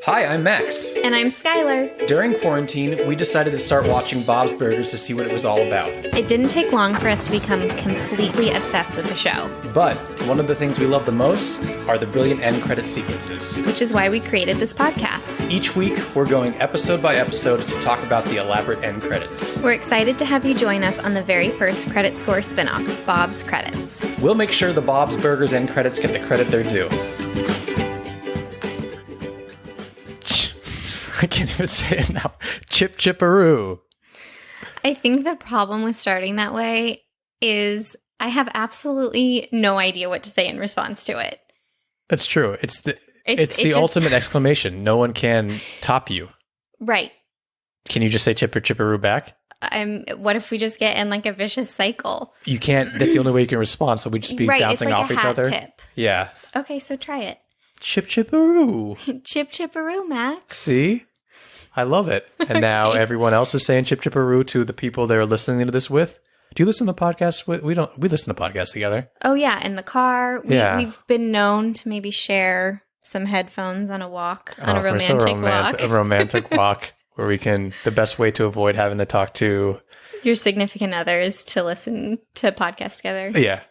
Hi, I'm Max. And I'm Skylar. During quarantine, we decided to start watching Bob's Burgers to see what it was all about. It didn't take long for us to become completely obsessed with the show. But one of the things we love the most are the brilliant end credit sequences. Which is why we created this podcast. Each week, we're going episode by episode to talk about the elaborate end credits. We're excited to have you join us on the very first Credit Score spinoff, Bob's Credits. We'll make sure the Bob's Burgers end credits get the credit they're due. I can't even say it now. Chip chipperoo. I think the problem with starting that way is I have absolutely no idea what to say in response to it. That's true. It's the ultimate exclamation. No one can top you. Right. Can you just say chipper chipperoo back? What if we just get in like a vicious cycle? You can't. That's the only way you can respond. So we just be bouncing off each other. Tip. Yeah. Okay, so try it. Chip chipperoo. Chip chipperoo, Max. See? I love it. And now everyone else is saying chip chipperoo to the people they're listening to this with. Do you listen to podcasts with? We listen to podcasts together. Oh yeah, in the car. We've been known to maybe share some headphones on a walk, on a romantic walk. A romantic walk where we can, the best way to avoid having to talk to your significant other is to listen to podcasts together. Yeah.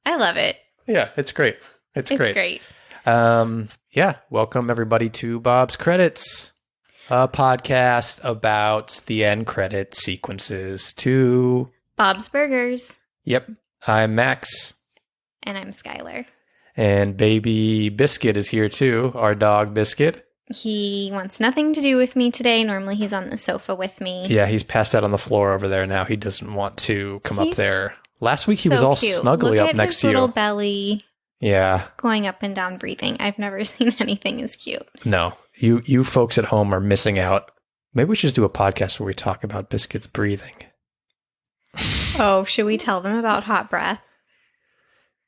I love it. Yeah, it's great. It's great. Yeah, welcome everybody to Bob's Credits, a podcast about the end credit sequences to Bob's Burgers. Yep. I'm Max. And I'm Skylar. And baby Biscuit is here too, our dog Biscuit. He wants nothing to do with me today. Normally he's on the sofa with me. Yeah, he's passed out on the floor over there now. He doesn't want to come up there. Last week he was all cute. snuggly up next to you. Look at his little belly. Yeah. Going up and down breathing. I've never seen anything as cute. No. You folks at home are missing out. Maybe we should just do a podcast where we talk about Biscuit's breathing. Oh, should we tell them about hot breath?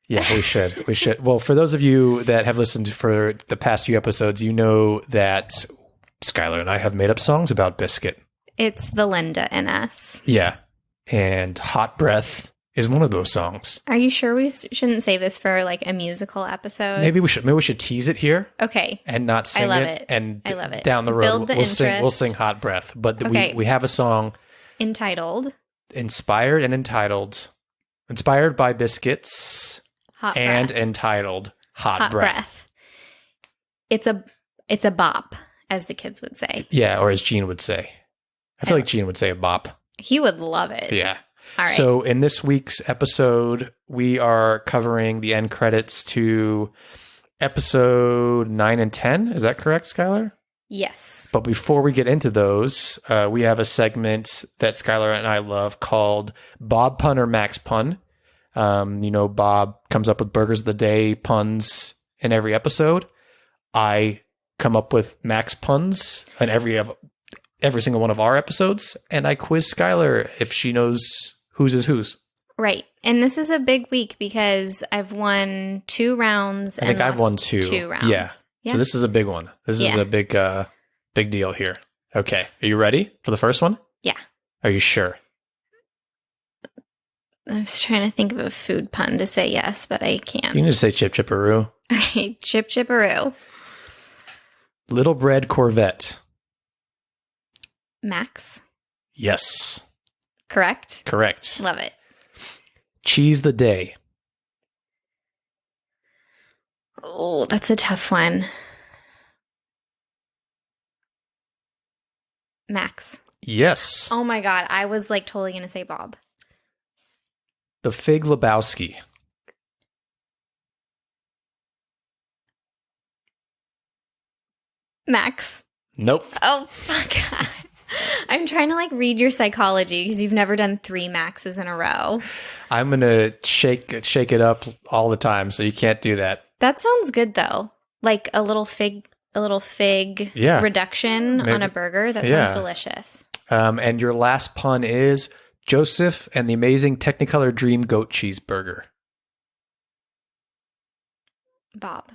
Yeah, we should. We should. Well, for those of you that have listened for the past few episodes, you know that Skylar and I have made up songs about Biscuit. It's the Linda in us. Yeah. And Hot Breath is one of those songs. Are you sure we shouldn't save this for like a musical episode? Maybe we should tease it here. Okay. And not sing it. And I love it. Down the road we'll sing Hot Breath. But we have a song entitled Inspired by Biscuits. Hot and breath. Entitled Hot Breath. It's a bop, as the kids would say. Yeah, or as Gene would say. I feel like Gene would say a bop. He would love it. Yeah. All right. So in this week's episode, we are covering the end credits to episode 9 and 10. Is that correct, Skylar? Yes. But before we get into those, we have a segment that Skylar and I love called Bob Pun or Max Pun. Bob comes up with burgers of the day puns in every episode. I come up with Max puns in every single one of our episodes, and I quiz Skylar if she knows whose is whose. Right. And this is a big week because I've won 2 rounds. I think I've won 2 rounds. Yeah. So this is a big one. This is a big deal here. Okay. Are you ready for the first one? Yeah. Are you sure? I was trying to think of a food pun to say yes, but I can't. You can just say chip chipperoo. Okay, chip chipperoo. Little bread Corvette. Max? Yes. Correct? Correct. Love it. Cheese the day. Oh, that's a tough one. Max? Yes. Oh my God, I was like totally going to say Bob. The Fig Lebowski. Max? Nope. Oh, fuck. I'm trying to like read your psychology because you've never done 3 Maxes in a row. I'm going to shake it up all the time, so you can't do that. That sounds good though. Like a little fig reduction on a burger. That sounds delicious. And your last pun is Joseph and the Amazing Technicolor Dream Goat Cheeseburger. Bob.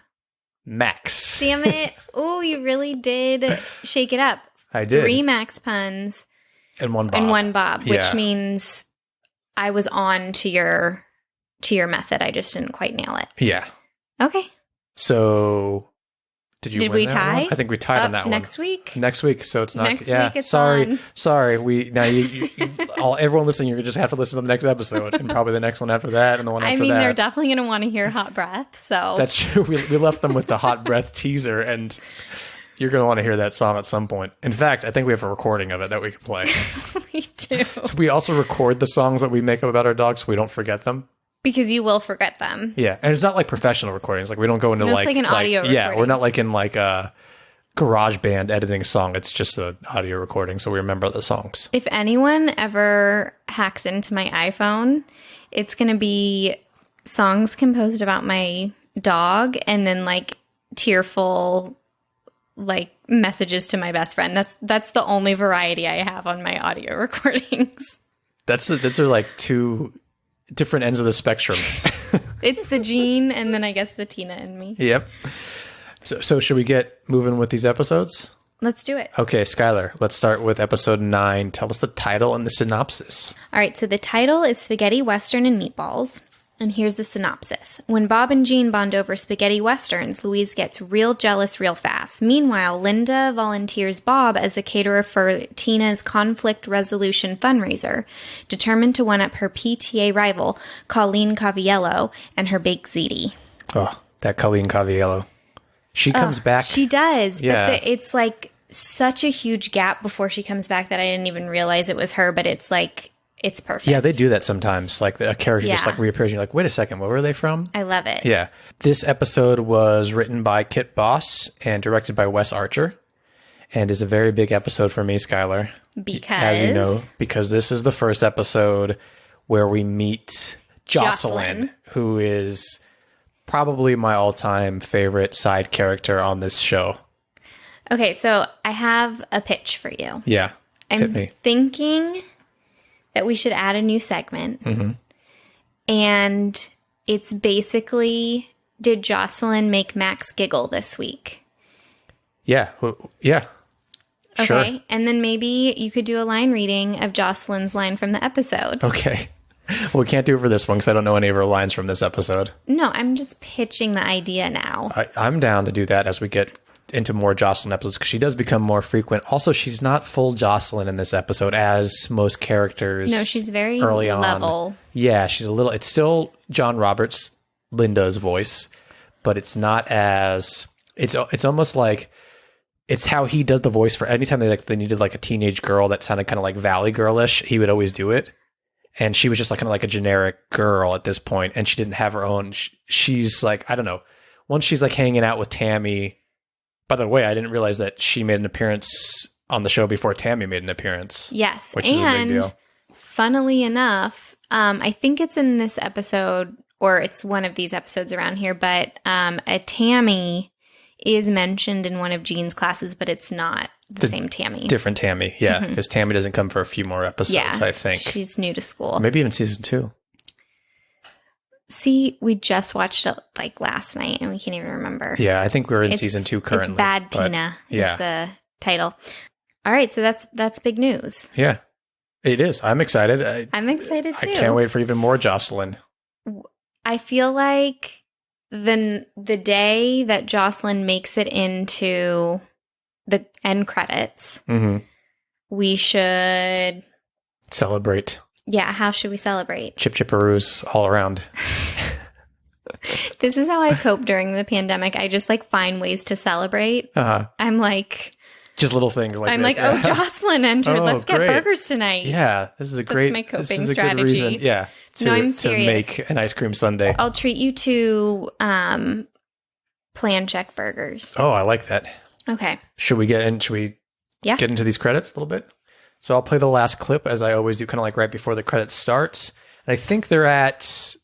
Max. Damn it. Oh, you really did shake it up. I did. 3 Max puns. And 1 Bob. And 1 Bob, which means I was on to your method. I just didn't quite nail it. Yeah. Okay. So Did you Did win we that tie? one? I think we tied on that Next week? Next week, so it's not. Next yeah, week it's sorry, on. sorry. Everyone listening, you're gonna just have to listen to the next episode, and probably the next one after that, and the one after that. I mean, they're definitely going to want to hear Hot Breath. So that's true. We left them with the Hot Breath teaser, and you're gonna want to hear that song at some point. In fact, I think we have a recording of it that we can play. We do. So we also record the songs that we make up about our dogs, so we don't forget them. Because you will forget them. Yeah, and it's not like professional recordings. Like we don't go into No, it's like an audio Yeah, recording. we're not like in like a garage band editing a song. It's just an audio recording, so we remember the songs. If anyone ever hacks into my iPhone, it's going to be songs composed about my dog and then like tearful like messages to my best friend. That's the only variety I have on my audio recordings. Those are like two different ends of the spectrum. It's the Jean and then I guess the Tina in me. Yep. So should we get moving with these episodes? Let's do it. Okay, Skylar, let's start with episode 9. Tell us the title and the synopsis. All right, so the title is Spaghetti Western and Meatballs. And here's the synopsis. When Bob and Jean bond over spaghetti westerns, Louise gets real jealous real fast. Meanwhile, Linda volunteers Bob as a caterer for Tina's conflict resolution fundraiser, determined to one-up her PTA rival, Colleen Caviello, and her bake ziti. Oh, that Colleen Caviello. She comes back. She does, Yeah. but it's like such a huge gap before she comes back that I didn't even realize it was her, but it's like, it's perfect. Yeah, they do that sometimes. Like a character just Yeah. like reappears and you're like, wait a second, where were they from? I love it. Yeah. This episode was written by Kit Boss and directed by Wes Archer, and is a very big episode for me, Skylar. Because? As you know, because this is the first episode where we meet Jocelyn, who is probably my all-time favorite side character on this show. Okay, so I have a pitch for you. Yeah. Hit I'm me. thinking that we should add a new segment. Mm-hmm. And it's basically, did Jocelyn make Max giggle this week? Yeah. Yeah. Okay. Sure. And then maybe you could do a line reading of Jocelyn's line from the episode. Okay. Well, we can't do it for this one because I don't know any of her lines from this episode. No, I'm just pitching the idea now. I'm down to do that as we get into more Jocelyn episodes because she does become more frequent. Also, she's not full Jocelyn in this episode as most characters. No, she's very early on. level. Yeah, she's a little. It's still John Roberts, Linda's voice, but it's not as. It's almost like it's how he does the voice for anytime they needed like a teenage girl that sounded kind of like Valley Girlish. He would always do it. And she was just like kind of like a generic girl at this point, and she didn't have her own. She's like, I don't know. Once she's like hanging out with Tammy. By the way, I didn't realize that she made an appearance on the show before Tammy made an appearance. Yes. Which is a big deal. Funnily enough, I think it's in this episode, or it's one of these episodes around here, but a Tammy is mentioned in one of Jean's classes, but it's not the same Tammy. Different Tammy, yeah. Because Tammy doesn't come for a few more episodes, I think. She's new to school. Maybe even season 2. See, we just watched it like last night and we can't even remember. Yeah, I think we're in season 2 currently. It's Bad Tina is the title. All right, so that's big news. Yeah, it is. I'm excited. I'm excited too. I can't wait for even more Jocelyn. I feel like the day that Jocelyn makes it into the end credits, we should celebrate. Yeah, how should we celebrate? Chip chipperoos all around. This is how I cope during the pandemic. I just like find ways to celebrate. I'm like, just little things like I'm this. like, oh, Jocelyn entered. Oh, Let's great. get burgers tonight. Yeah, this is a great. my coping this is a strategy. Good reason, yeah, No, I'm to serious. make an ice cream sundae. I'll treat you to plan check burgers. Oh, I like that. Okay. Should we get into these credits a little bit? So I'll play the last clip as I always do, kind of like right before the credits start. And I think they're at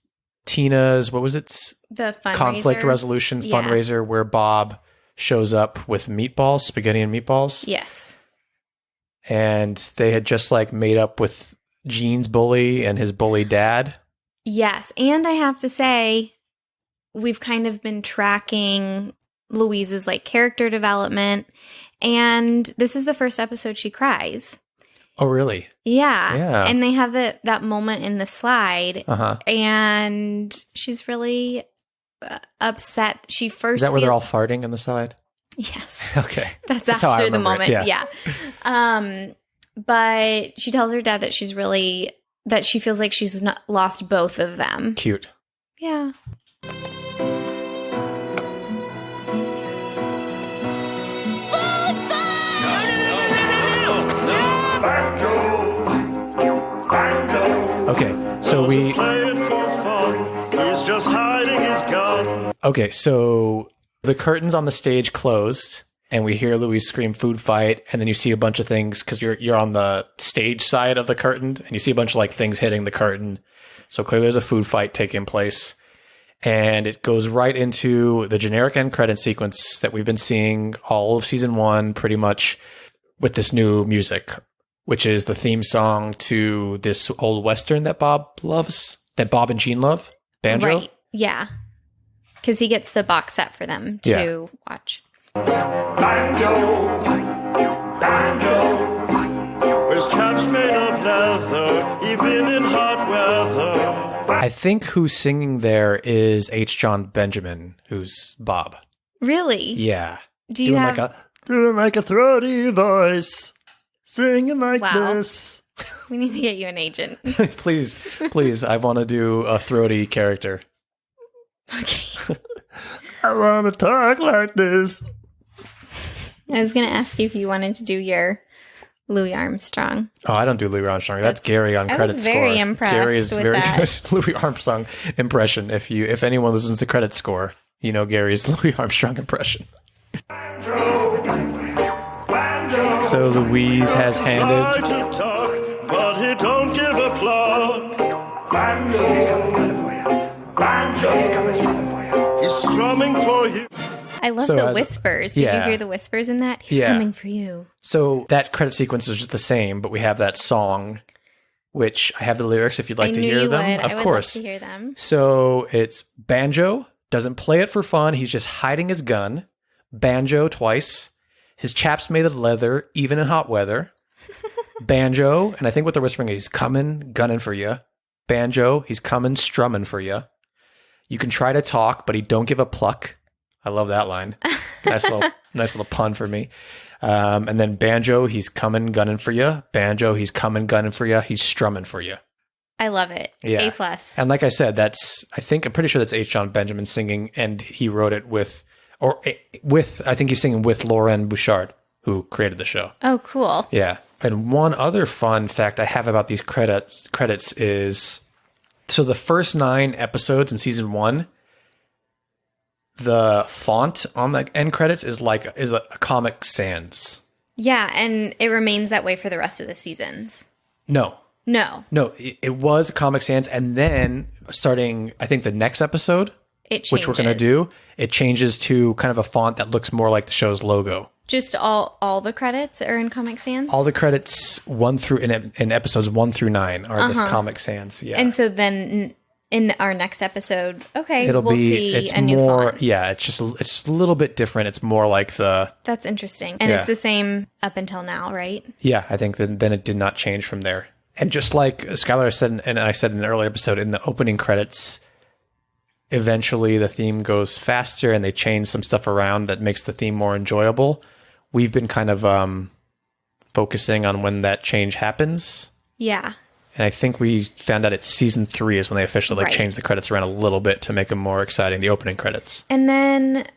Tina's, what was it? The fundraiser. Conflict resolution fundraiser where Bob shows up with meatballs, spaghetti and meatballs. Yes. And they had just like made up with Gene's bully and his bully dad. Yes. And I have to say, we've kind of been tracking Louise's like character development. And this is the first episode she cries. Oh, really? Yeah. Yeah. And they have that moment in the slide. And she's really upset. She first Is that where they're all farting on the side? Yes. Okay. That's how I after the remember it. moment. Yeah. But she tells her dad that that she feels like she's not lost both of them. Cute. Yeah. Okay, so we... Playing for fun. He's just hiding his gun. Okay, so the curtains on the stage closed, and we hear Louise scream "food fight," and then you see a bunch of things because you're on the stage side of the curtain, and you see a bunch of like things hitting the curtain. So clearly, there's a food fight taking place, and it goes right into the generic end credit sequence that we've been seeing all of season 1, pretty much, with this new music, which is the theme song to this old Western that Bob and Jean love, Banjo. Right. Yeah. Because he gets the box set for them to watch. Banjo, banjo. His chaps made of leather, even in hot weather. I think who's singing there is H. John Benjamin, who's Bob. Really? Yeah. Do you have... Doing like a throaty voice, singing like Wow. this. We need to get you an agent. please, I want to do a throaty character. Okay. I want to talk like this. I was going to ask you if you wanted to do your Louis Armstrong. Oh, I don't do Louis Armstrong. That's Gary on I credit was score. very impressed Gary is with very that. good Louis Armstrong impression. If anyone listens to credit score, you know Gary's Louis Armstrong impression. So Louise has Try handed. to talk, but he don't give a plug. He's strumming for you. I love So the as- whispers. Did you yeah. hear the whispers in that? He's Yeah. coming for you. So that credit sequence is just the same, but we have that song, which I have the lyrics if you'd like I to knew hear you them. would. Of I would course. love to hear them. So it's Banjo, doesn't play it for fun. He's just hiding his gun. Banjo twice. His chaps made of leather, even in hot weather. Banjo, and I think what they're whispering is he's coming, gunning for you. Banjo, he's coming, strumming for you. You can try to talk, but he don't give a pluck. I love that line. Nice little pun for me. And then Banjo, he's coming, gunning for you. Banjo, he's coming, gunning for you. He's strumming for you. I love it. Yeah. A+. And like I said, I'm pretty sure that's H. John Benjamin singing, and he wrote it I think he's singing with Lauren Bouchard, who created the show. Oh, cool. Yeah. And one other fun fact I have about these credits is, so the first 9 episodes in season 1, the font on the end credits is a Comic Sans. Yeah, and it remains that way for the rest of the seasons. No, No, it was Comic Sans, and then starting, I think, the next episode, it changes. which we're going to do, it changes to kind of a font that looks more like the show's logo. Just all the credits are in Comic Sans? All the credits in episodes 1 through 9 are this Comic Sans. Yeah. And so then in our next episode, okay, It'll we'll be, see it's a new more, font. yeah, it's just a little bit different. It's more like That's interesting. And Yeah. it's the same up until now, right? yeah, I think then it did not change from there. And just like Skylar said, and I said in an earlier episode, in the opening credits, eventually the theme goes faster and they change some stuff around that makes the theme more enjoyable. We've been kind of focusing on when that change happens. Yeah. And I think we found out it's season 3 is when they officially Right. changed the credits around a little bit to make them more exciting, the opening credits. And then,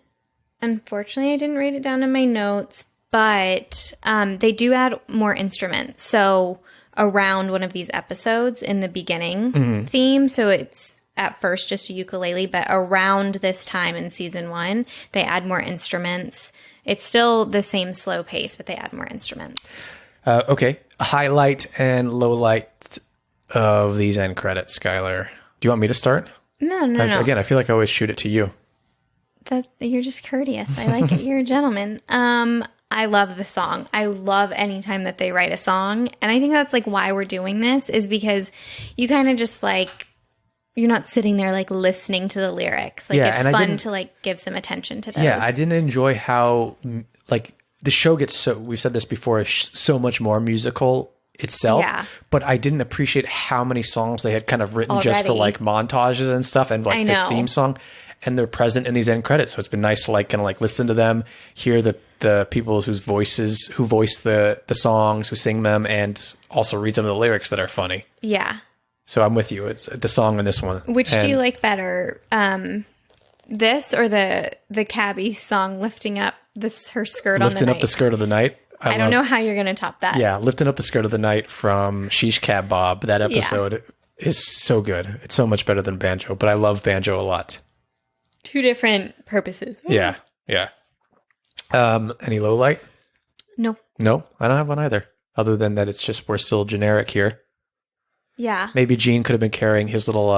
unfortunately, I didn't write it down in my notes, but they do add more instruments. So around one of these episodes in the beginning theme, so it's at first just a ukulele, but around this time in season 1, they add more instruments. It's still the same slow pace, but they add more instruments. Okay. Highlight and low light of these end credits, Skylar. Do you want me to start? No. Again, I feel like I always shoot it to you. You're just courteous. I like it. You're a gentleman. I love the song. I love any time that they write a song. And I think that's like why we're doing this, is because you kind of just like, you're not sitting there like listening to the lyrics. Like Yeah, it's and I fun didn't- to like give some attention to those. Yeah, I didn't enjoy how, like, the show gets we've said this before, so much more musical itself. Yeah. But I didn't appreciate how many songs they had kind of written just for Already. like montages and stuff and like I this know. theme song. and they're present in these end credits. So it's been nice to like kind of like listen to them, hear the people who voice the songs, who sing them, and also read some of the lyrics that are funny. Yeah. So I'm with you. It's the song in this one. Which do you like better? This or the cabbie song lifting up her skirt on the night? Lifting up the skirt of the night. I don't know how you're going to top that. Yeah, lifting up the skirt of the night from Sheesh Cab Bob. That episode is so good. It's so much better than Banjo, but I love Banjo a lot. Two different purposes. Yeah. Any low light? No. No, I don't have one either. Other than that, it's just we're still generic here. Yeah. Maybe Gene could have been carrying his little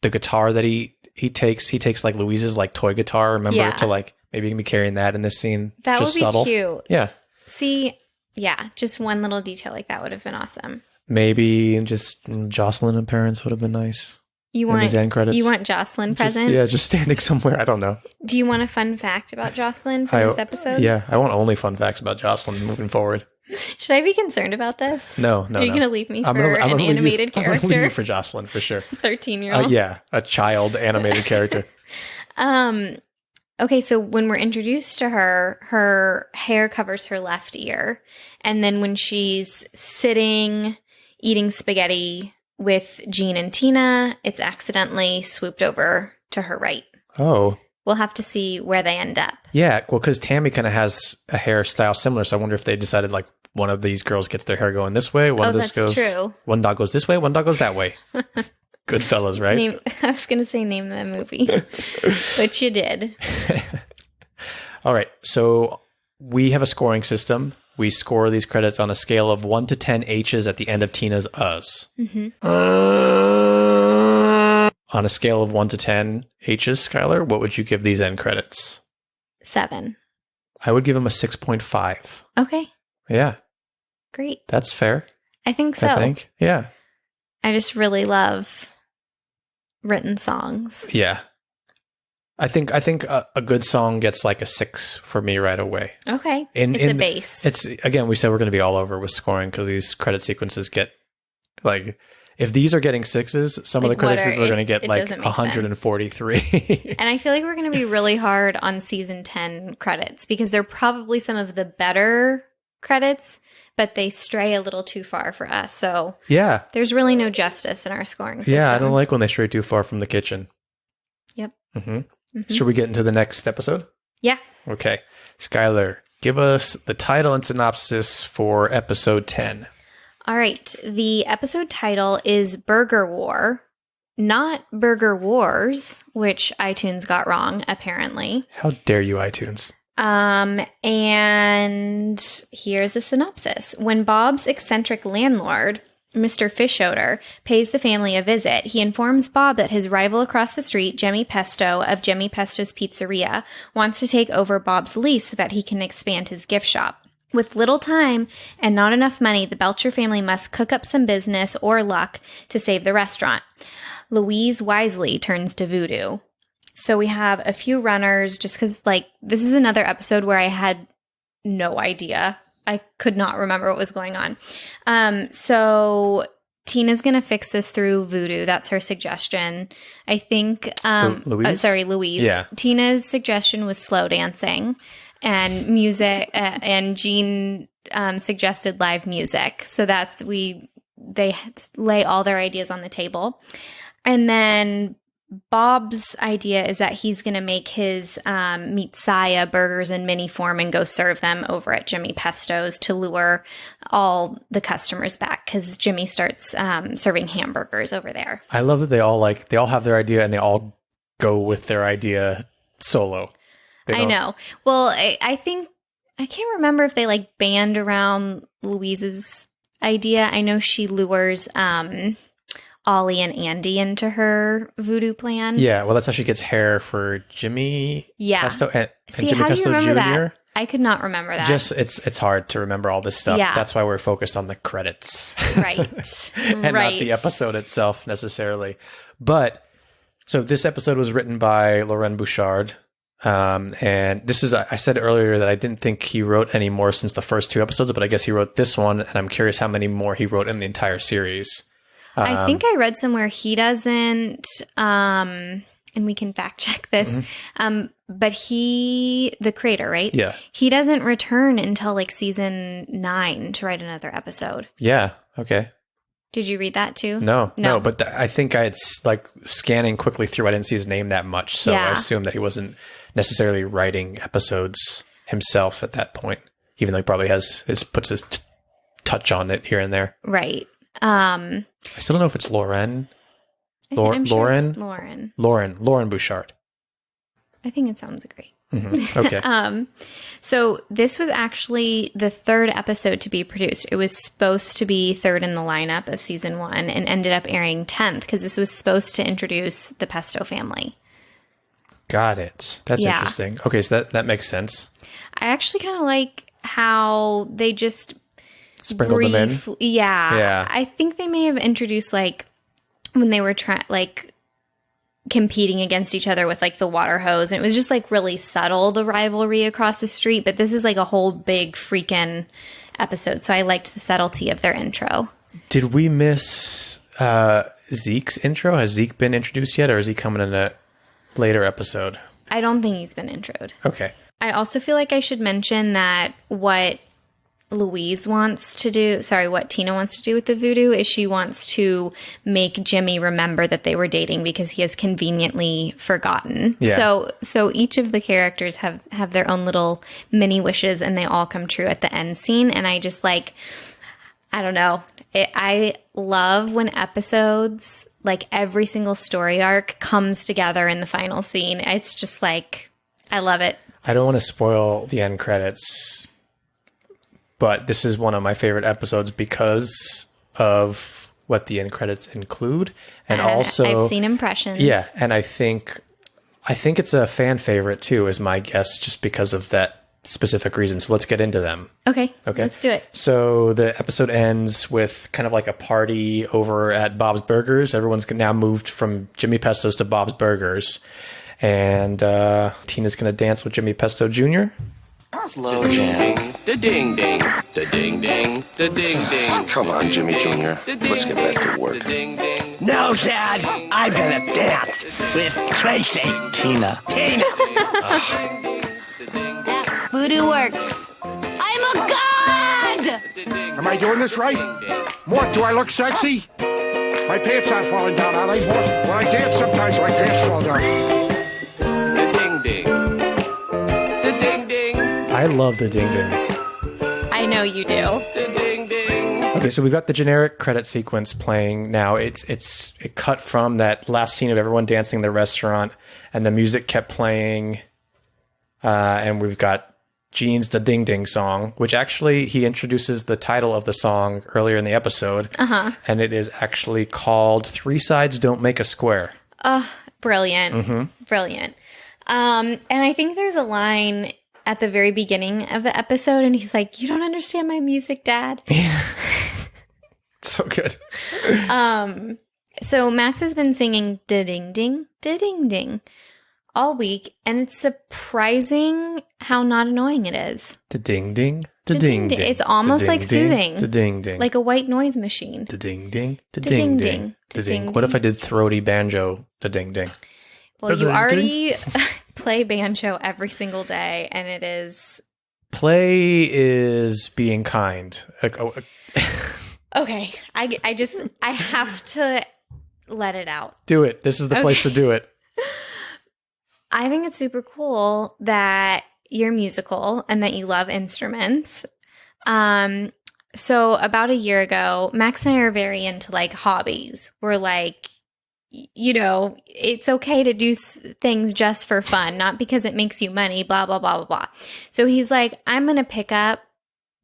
the guitar that he takes. He takes like Louise's like toy guitar. Remember to like maybe he can be carrying that in this scene. That just would be subtle. cute. Yeah. See, yeah, just one little detail like that would have been awesome. Maybe just Jocelyn and parents would have been nice. You want these end credits. You want Jocelyn present? Just standing somewhere. I don't know. Do you want a fun fact about Jocelyn for this episode? Yeah, I want only fun facts about Jocelyn moving forward. Should I be concerned about this? No. Are you going to leave me for an animated character? I'm going to leave you for Jocelyn for sure. 13-year-old. Yeah, a child animated character. Okay, so when we're introduced to her, her hair covers her left ear. And then when she's sitting, eating spaghetti with Gene and Tina, it's accidentally swooped over to her right. Oh. We'll have to see where they end up. Yeah, well, because Tammy kind of has a hairstyle similar, so I wonder if they decided, like, one of these girls gets their hair going this way, that's true. One dog goes this way, one dog goes that way. Goodfellas, right? I was going to say name the movie, but you did. All right, so we have a scoring system. We score these credits on a scale of 1 to 10 H's at the end of Tina's Us. Mm-hmm. On a scale of 1 to 10 H's, Skylar, what would you give these end credits? 7. I would give them a 6.5. Okay. Yeah. Great. That's fair. I think so. I think. Yeah. I just really love written songs. Yeah. I think a good song gets like a 6 for me right away. Okay. It's a base. It's again, we said we're going to be all over with scoring because these credit sequences get like, if these are getting 6s, some of the credits are going to get like 143. And I feel like we're going to be really hard on season 10 credits because they're probably some of the better credits, but they stray a little too far for us. So yeah, there's really no justice in our scoring system. Yeah, I don't like when they stray too far from the kitchen. Yep. Mm-hmm. Mm-hmm. Should we get into the next episode? Yeah. Okay. Skylar, give us the title and synopsis for episode 10. All right. The episode title is Burger War, not Burger Wars, which iTunes got wrong, apparently. How dare you, iTunes? And here's the synopsis. When Bob's eccentric landlord, Mr. Fishoder, pays the family a visit, he informs Bob that his rival across the street, Jemmy Pesto of Jemmy Pesto's Pizzeria, wants to take over Bob's lease so that he can expand his gift shop. With little time and not enough money, the Belcher family must cook up some business or luck to save the restaurant. Louise wisely turns to voodoo. So we have a few runners just because, like, this is another episode where I had no idea. I could not remember what was going on. So Tina's going to fix this through voodoo. That's her suggestion. I think, Louise? Louise. Yeah. Tina's suggestion was slow dancing and music, and Jean suggested live music. So they lay all their ideas on the table. And then Bob's idea is that he's going to make his meat saya burgers in mini form and go serve them over at Jimmy Pesto's to lure all the customers back because Jimmy starts serving hamburgers over there. I love that they all have their idea and they all go with their idea solo. I know. Well, I think I can't remember if they like band around Louise's idea. I know she lures Ollie and Andy into her voodoo plan. Yeah, well, that's how she gets hair for Jimmy Pesto and See, Jimmy how Pesto do you remember Jr. that? I could not remember that. Just it's hard to remember all this stuff. Yeah. That's why we're focused on the credits. Right. And not the episode itself necessarily. But so this episode was written by Laurent Bouchard. And this is, I said earlier that I didn't think he wrote any more since the first 2 episodes, but I guess he wrote this one, and I'm curious how many more he wrote in the entire series. I think I read somewhere he doesn't and we can fact check this, but the creator, right? Yeah. He doesn't return until like season 9 to write another episode. Yeah. Okay. Did you read that too? No. But I think I had like scanning quickly through. I didn't see his name that much, so I assumed that he wasn't necessarily writing episodes himself at that point, even though he probably puts his touch on it here and there. Right. I still don't know if it's Lauren. I'm sure Lauren. it's Lauren. Lauren Bouchard. I think it sounds great. Okay. So this was actually the 3rd episode to be produced. It was supposed to be 3rd in the lineup of season 1 and ended up airing 10th because this was supposed to introduce the Pesto family. Got it. That's interesting. Okay, so that makes sense. I actually kind of like how they just sprinkled them in. Yeah. I think they may have introduced like when they were competing against each other with like the water hose, and it was just like really subtle, the rivalry across the street, but this is like a whole big freaking episode, so I liked the subtlety of their intro. Did we miss Zeke's intro? Has Zeke been introduced yet, or is he coming in a later episode? I don't think he's been introed. Okay. I also feel like I should mention that what Tina wants to do with the voodoo is she wants to make Jimmy remember that they were dating because he has conveniently forgotten. Yeah. So each of the characters have their own little mini wishes, and they all come true at the end scene. And I just like, I don't know. I love when episodes, like every single story arc comes together in the final scene. It's just like, I love it. I don't want to spoil the end credits, but this is one of my favorite episodes because of what the end credits include. And also, I've seen impressions. Yeah. And I think it's a fan favorite too, is my guess, just because of that specific reason. So let's get into them. Okay. Let's do it. So the episode ends with kind of like a party over at Bob's Burgers. Everyone's now moved from Jimmy Pesto's to Bob's Burgers. And Tina's going to dance with Jimmy Pesto Jr. Slow jam. Da ding ding. Da ding ding. Da ding ding. Come on, Jimmy Jr. Let's get back to work. No, Dad. I'm gonna dance with Tracy. Tina. Voodoo works. I'm a god! Am I doing this right? Mort, do I look sexy? My pants aren't falling down, are they, Mort? When I dance, sometimes my pants fall down. Da ding ding. Da ding ding. I love the ding ding. I know you do. Da ding ding. Okay, so we got the generic credit sequence playing now. It cut from that last scene of everyone dancing in the restaurant, and the music kept playing, and we've got Gene's The Ding Ding song, which actually he introduces the title of the song earlier in the episode, and it is actually called Three Sides Don't Make a Square. Brilliant. Brilliant. And I think there's a line at the very beginning of the episode, and he's like, "You don't understand my music, Dad." So good. So Max has been singing "da ding ding, da ding ding" all week, and it's surprising how not annoying it is. The ding ding, the ding ding. It's almost like soothing. The ding ding. Like a white noise machine. The ding ding, the ding ding ding, ding, the the ding. ding What if ding. I did throaty banjo? The ding ding. Well, The you ding already play banjo every single day, and it is... Play is being kind. Okay, I have to let it out. Do it. This is the place to do it. I think it's super cool that you're musical and that you love instruments. So about a year ago, Max and I are very into like hobbies. We're like, you know, it's okay to do things just for fun, not because it makes you money, blah, blah, blah, blah, blah. So he's like, I'm going to pick up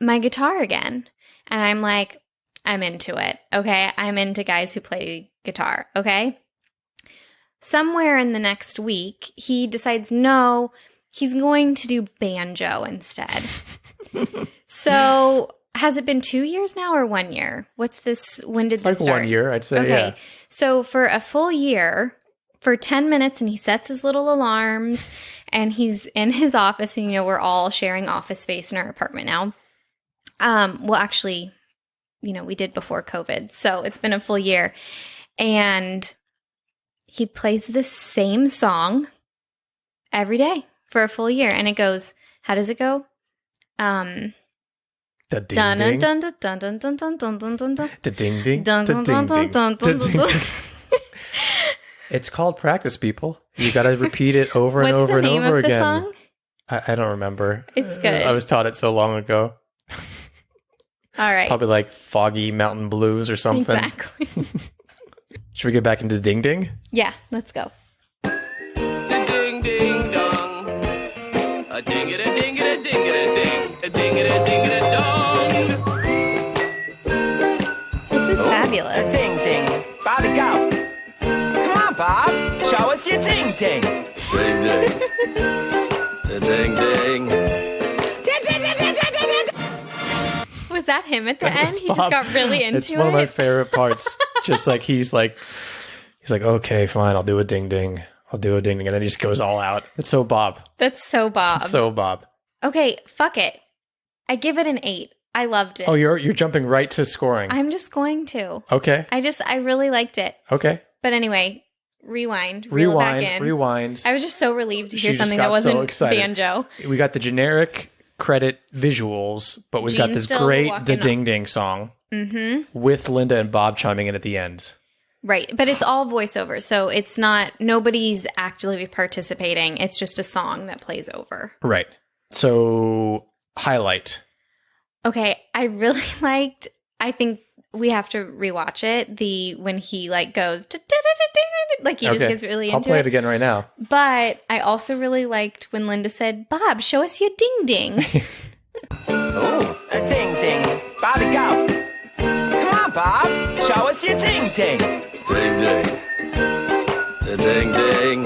my guitar again. And I'm like, I'm into it. Okay. I'm into guys who play guitar. Okay. Somewhere in the next week, he decides, no, he's going to do banjo instead. So has it been 2 years now or 1 year? What's this? When did this Like start? 1 year, I'd say. Okay. Yeah. So for a full year, for 10 minutes, and he sets his little alarms, and he's in his office, and, you know, we're all sharing office space in our apartment now. Well, actually, you know, we did before COVID. So it's been a full year. And he plays the same song every day for a full year. And it goes, how does it go? The ding Dun ding. dun dun dun dun dun dun dun dun dun dun. The ding ding. Dun The dun ding dun dun ding. dun The dun ding dun. ding. It's called practice, people. You got to repeat it over and What's over the and name over of the again. song? I don't remember. It's good. I was taught it so long ago. All right. Probably like Foggy Mountain Blues or something. Exactly. Should we get back into ding ding? Yeah, let's go. Ding ding dong. A ding it a ding it a ding it a ding. A ding it a ding it a dong. This is fabulous. Ding ding. Bobby, go. Come on, Bob. Show us your ding ding. Ding ding. Da ding ding. Was that him at the That end? was He just Bob. got really into It's one of my it. favorite parts. Just like he's like, okay, fine, I'll do a ding ding. I'll do a ding ding. And then he just goes all out. It's so Bob. That's so Bob. So Bob. Okay, fuck it. I give it an 8. I loved it. Oh, you're jumping right to scoring. I'm just going to. Okay. I really liked it. Okay. But anyway, reel it back in. Rewind. I was just so relieved to She hear just something got that wasn't so excited. banjo. We got the generic credit visuals, but we've got Gene's this still great walking the up. ding ding song Mm-hmm. with Linda and Bob chiming in at the end. Right. But it's all voiceover. So it's not, nobody's actively participating. It's just a song that plays over. Right. So highlight. Okay. I really liked, I think we have to rewatch it. When he like goes, like he just gets really I'll into play it. it again right now. But I also really liked when Linda said, Bob, show us your ding ding. Ooh, a ding ding. Bobby, go. Come on, Bob. Show us your ding ding. Ding ding. Da ding ding.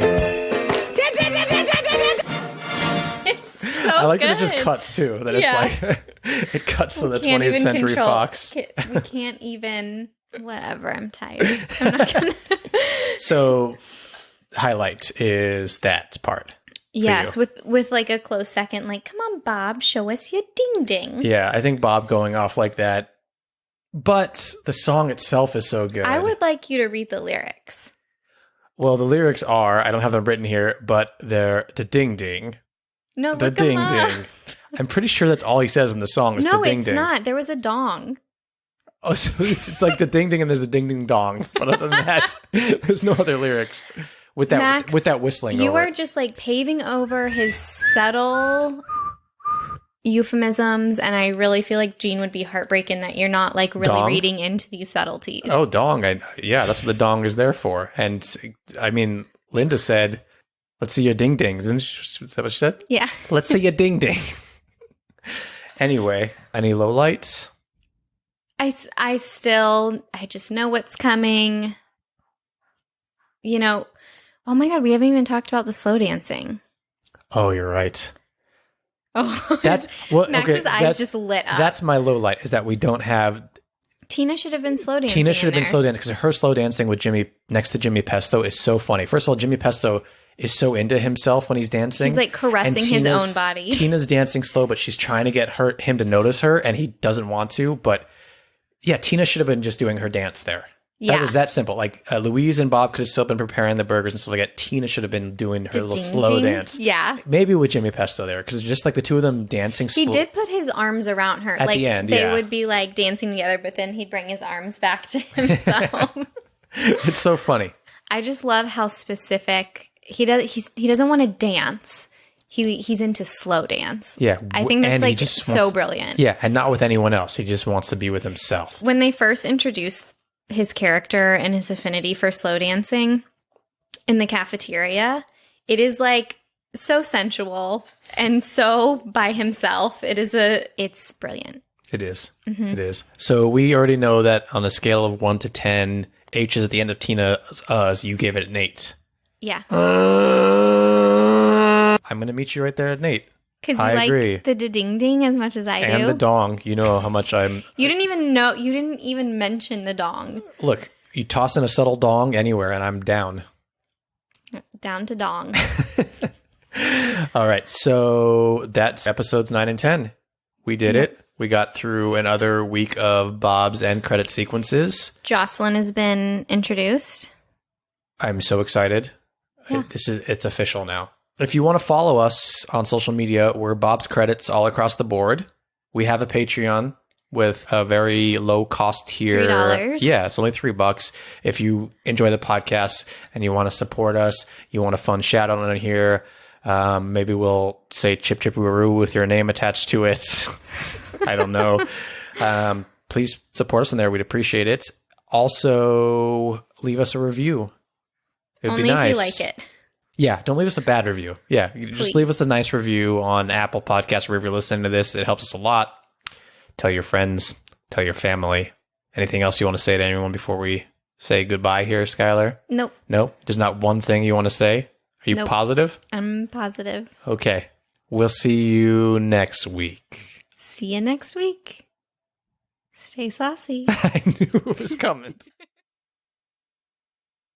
It's so I like good. that it just cuts too. That it's Yeah. like it cuts to the Can't 20th even Century control- Fox. We can't even, whatever, I'm tired. I'm not gonna. So highlight is that part. Yes, you. with like a close second, like, come on, Bob, show us your ding ding. Yeah, I think Bob going off like that. But the song itself is so good. I would like you to read the lyrics. Well, the lyrics are, I don't have them written here, but they're the ding ding. No, The look ding 'em up. ding. I'm pretty sure that's all he says in the song is No, the ding it's ding. not. There was a dong. Oh, so it's like the ding ding and there's a ding ding dong. But other than that, there's no other lyrics with that Max, with that whistling. You over are it. just like paving over his subtle euphemisms, and I really feel like Gene would be heartbroken that you're not like really Dong? reading into these subtleties. Oh, dong. Yeah, that's what the dong is there for. And I mean, Linda said, let's see your ding ding. Isn't that what she said? Yeah. Let's see your ding ding. Anyway, any lowlights? I just know what's coming. You know, oh my God, we haven't even talked about the slow dancing. Oh, you're right. Oh, That's what. Max's okay, eyes that's, just lit up. That's my low light is that we don't have. Tina should have been slow dancing. Tina should have in been there. slow dancing because her slow dancing with Jimmy next to Jimmy Pesto is so funny. First of all, Jimmy Pesto is so into himself when he's dancing. He's like caressing And his Tina's- own body. Tina's dancing slow, but she's trying to get him to notice her, and he doesn't want to. But yeah, Tina should have been just doing her dance there. Yeah. That was that simple. Like Louise and Bob could have still been preparing the burgers and stuff like that. Tina should have been doing her little slow Ding-ding. dance. Yeah. Maybe with Jimmy Pesto there, because just like the two of them dancing He slow. did put his arms around her. At like the end, they yeah. would be like dancing together, but then he'd bring his arms back to himself. It's so funny. I just love how specific he does. He doesn't want to dance. He's into slow dance. Yeah. I think that's and he like just so wants- brilliant. Yeah, and not with anyone else. He just wants to be with himself. When they first introduced his character and his affinity for slow dancing in the cafeteria, it is like so sensual and so by himself. It's brilliant. It is. Mm-hmm. It is. So we already know that on a scale of 1 to 10, H is at the end of Tina's Us, you gave it an 8. Yeah. I'm going to meet you right there at an 8. Because you I like agree. the ding ding as much as I And do. the dong. You know how much I'm... You didn't even mention the dong. Look, you toss in a subtle dong anywhere and I'm down. Down to dong. All right. So that's episodes 9 and 10. We did it. We got through another week of Bob's end credit sequences. Jocelyn has been introduced. I'm so excited. Yeah. It's official now. If you want to follow us on social media, we're Bob's Credits all across the board. We have a Patreon with a very low cost tier. $3. Yeah, it's only $3. If you enjoy the podcast and you want to support us, you want a fun shout out on here, maybe we'll say chip chip woo with your name attached to it. I don't know. Please support us in there. We'd appreciate it. Also, leave us a review. It would Only be nice. if you like it. Yeah, don't leave us a bad review. Yeah, just Please. leave us a nice review on Apple Podcasts, wherever you're listening to this. It helps us a lot. Tell your friends, tell your family. Anything else you want to say to anyone before we say goodbye here, Skylar? Nope. Nope. There's not one thing you want to say? Are you Nope. positive? I'm positive. Okay. We'll see you next week. See you next week. Stay saucy. I knew it was coming.